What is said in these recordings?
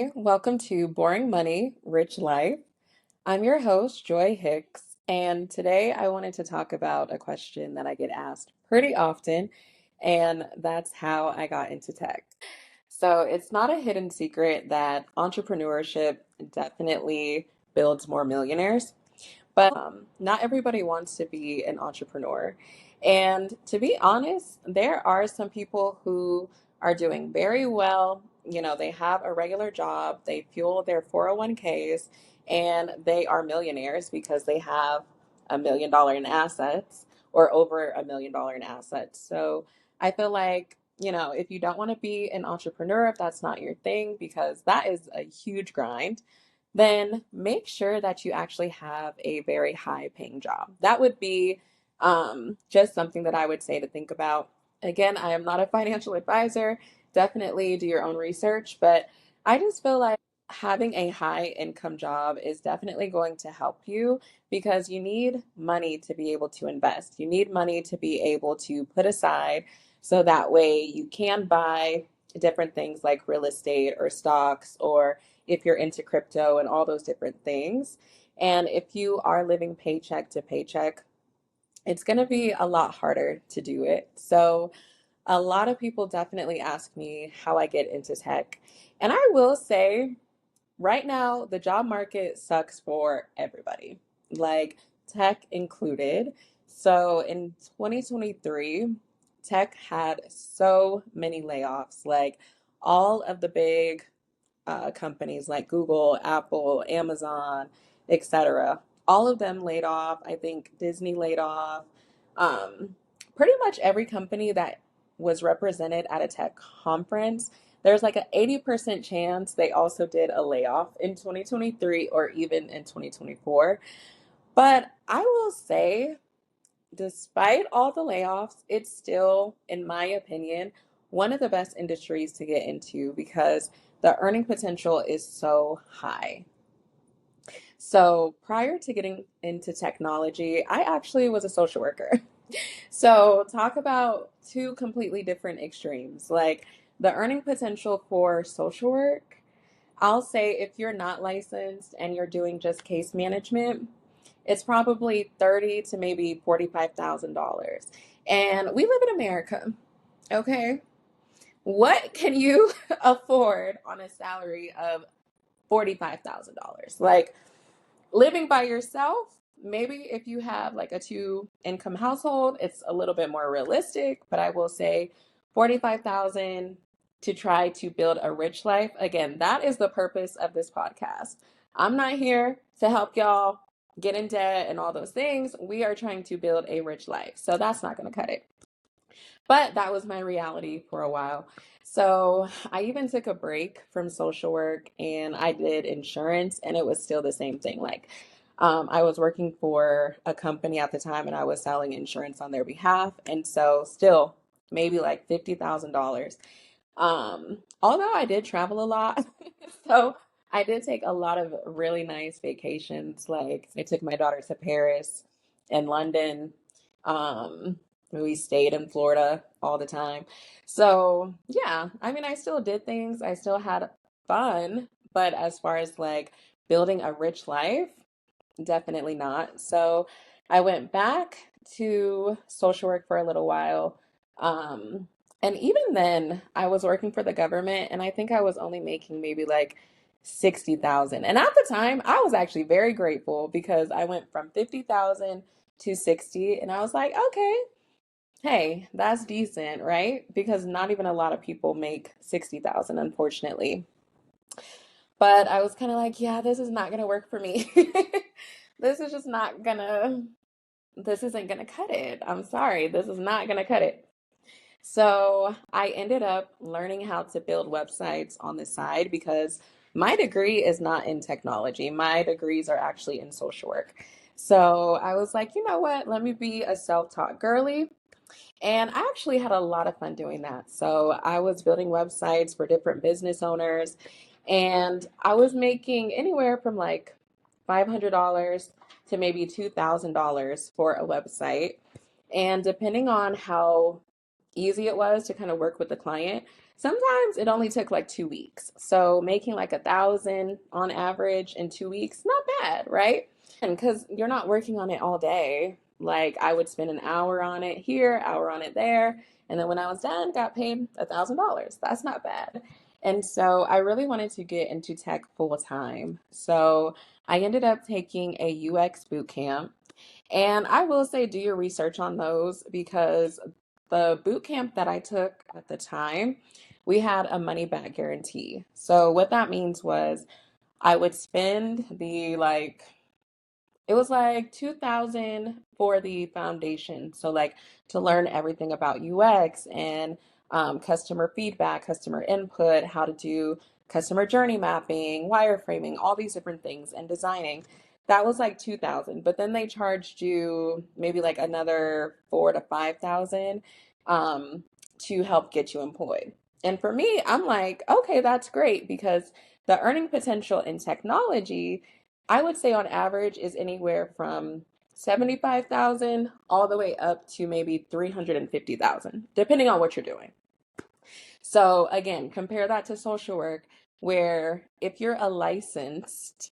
Hi, welcome to Boring Money, Rich Life. I'm your host, Joy Hicks, and today I wanted to talk about a question that I get asked pretty often, and that's how I got into tech. So it's not a hidden secret that entrepreneurship definitely builds more millionaires, but not everybody wants to be an entrepreneur. And to be honest, there are some people who are doing very well. You know, they have a regular job, they fuel their 401ks, and they are millionaires because they have $1 million in assets or over $1 million in assets. So I feel like, if you don't want to be an entrepreneur, if that's not your thing, because that is a huge grind, then make sure that you actually have a very high paying job. That would be just something that I would say to think about. Again, I am not a financial advisor. Definitely do your own research, but I just feel like having a high income job is definitely going to help you because you need money to be able to invest. You need money to be able to put aside so that way you can buy different things like real estate or stocks, or if you're into crypto and all those different things. And if you are living paycheck to paycheck, it's going to be a lot harder to do it. So, a lot of people definitely ask me how I get into tech. And I will say, right now, the job market sucks for everybody, like tech included. So, in 2023, tech had so many layoffs, like all of the big companies like Google, Apple, Amazon, etc. All of them laid off. I think Disney laid off. Um, Pretty much every company that was represented at a tech conference, there's like an 80% chance they also did a layoff in 2023 or even in 2024. But I will say, despite all the layoffs, it's still, in my opinion, one of the best industries to get into because the earning potential is so high. So, prior to getting into technology, I actually was a social worker. So, talk about two completely different extremes. Like the earning potential for social work, I'll say if you're not licensed and you're doing just case management, it's probably 30 to maybe $45,000. And we live in America, okay? What can you afford on a salary of $45,000? Like living by yourself, maybe if you have like a two income household, it's a little bit more realistic, but I will say 45,000 to try to build a rich life. Again, that is the purpose of this podcast. I'm not here to help y'all get in debt and all those things. We are trying to build a rich life. So that's not going to cut it. But that was my reality for a while. So I even took a break from social work and I did insurance, and it was still the same thing. Like, I was working for a company at the time and I was selling insurance on their behalf. And so, still, maybe like $50,000. Although I did travel a lot, so I did take a lot of really nice vacations. Like, I took my daughter to Paris and London. Um, we stayed in Florida all the time. So, yeah, I mean, I still did things, I still had fun, but as far as like building a rich life, definitely not. So, I went back to social work for a little while. Um, and even then, I was working for the government, and I think I was only making maybe like 60,000. And at the time, I was actually very grateful because I went from 50,000 to 60, and I was like, okay, hey, that's decent, right? Because not even a lot of people make 60,000, unfortunately. But I was kind of like, yeah, this is not gonna work for me. This is just not gonna, this isn't gonna cut it. I'm sorry, this is not gonna cut it. So I ended up learning how to build websites on the side because my degree is not in technology. My degrees are actually in social work. So I was like, you know what? Let me be a self-taught girly. And I actually had a lot of fun doing that. So I was building websites for different business owners, and I was making anywhere from like $500 to maybe $2,000 for a website. And depending on how easy it was to kind of work with the client, Sometimes it only took like 2 weeks. So making like 1,000 on average in 2 weeks, not bad, right? And because you're not working on it all day, like I would spend an hour on it here, hour on it there, and then when I was done, got paid $1,000. That's not bad. And so I really wanted to get into tech full time. So I ended up taking a UX boot camp. And I will say, do your research on those because the boot camp that I took at the time, we had a money back guarantee. So what that means was I would spend the like it was like 2000 for the foundation. So like to learn everything about UX and customer feedback, customer input, how to do customer journey mapping, wireframing, all these different things and designing. That was like 2000, but then they charged you maybe like another 4 to 5,000 to help get you employed. And for me, I'm like, okay, that's great because the earning potential in technology I would say on average is anywhere from 75,000 all the way up to maybe 350,000, depending on what you're doing. So again, compare that to social work, where if you're a licensed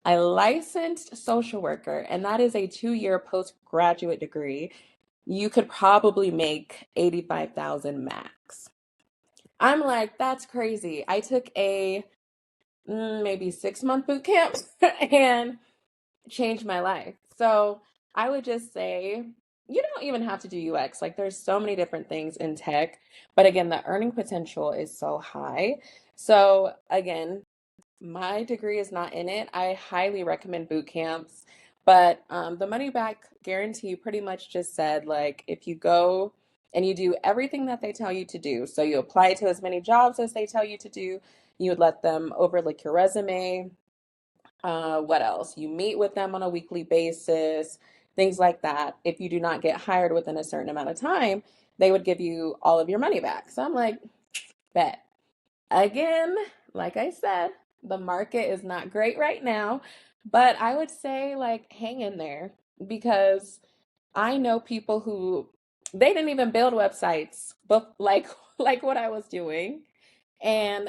social worker, and that is a 2-year postgraduate degree, you could probably make 85,000 max. I'm like, that's crazy. I took a maybe 6-month boot camp and changed my life. So I would just say you don't even have to do UX. Like there's so many different things in tech, but again, the earning potential is so high. So again, my degree is not in it. I highly recommend boot camps, but the money back guarantee pretty much just said like if you go and you do everything that they tell you to do, so you apply to as many jobs as they tell you to do, you would let them overlook your resume, what else? You meet with them on a weekly basis, things like that. If you do not get hired within a certain amount of time, they would give you all of your money back. So I'm like, bet. Again, like I said, the market is not great right now, but I would say like hang in there because I know people who they didn't even build websites, but like like what I was doing. And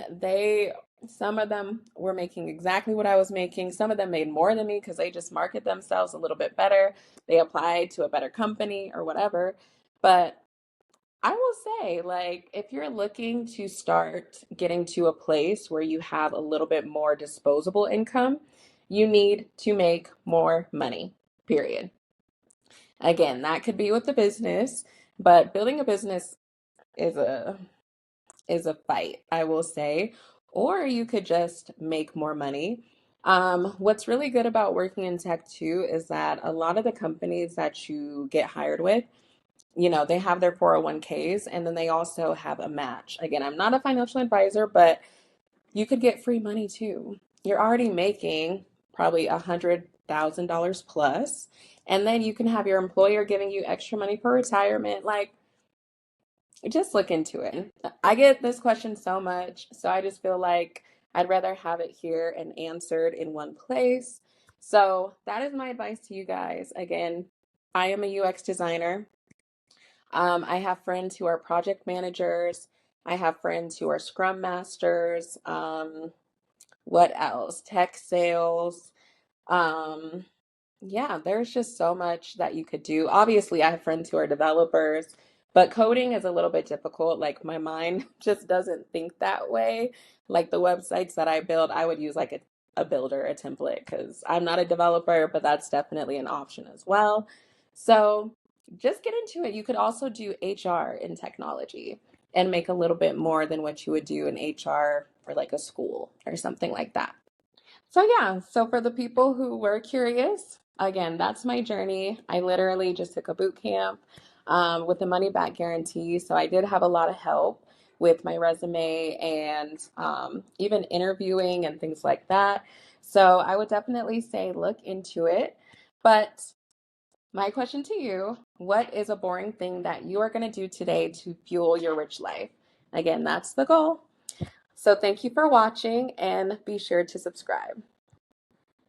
some of them were making exactly what I was making. Some of them made more than me because they just market themselves a little bit better. They applied to a better company or whatever. But I will say, like, if you're looking to start getting to a place where you have a little bit more disposable income, you need to make more money, period. Again, that could be with the business, but building a business is a fight, I will say. Or you could just make more money. What's really good about working in tech too is that a lot of the companies that you get hired with, they have their 401ks and then they also have a match. Again, I'm not a financial advisor, but you could get free money too. You're already making probably $100,000 plus, and then you can have your employer giving you extra money for retirement. Like, just look into it. I get this question so much, so I just feel like I'd rather have it here and answered in one place. So that is my advice to you guys. Again, I am a UX designer. I have friends who are project managers. I have friends who are scrum masters. What else? Tech sales. Um, yeah, there's just so much that you could do. Obviously, I have friends who are developers, but coding is a little bit difficult. Like my mind just doesn't think that way. Like the websites that I build, I would use like a builder, a template, because I'm not a developer, but that's definitely an option as well. So just get into it. You could also do HR in technology and make a little bit more than what you would do in HR for like a school or something like that. So yeah, so for the people who were curious, again, that's my journey. I literally just took a boot camp with the money back guarantee. So I did have a lot of help with my resume and even interviewing and things like that. So I would definitely say look into it. But my question to you, what is a boring thing that you are going to do today to fuel your rich life? Again, that's the goal. So thank you for watching and be sure to subscribe.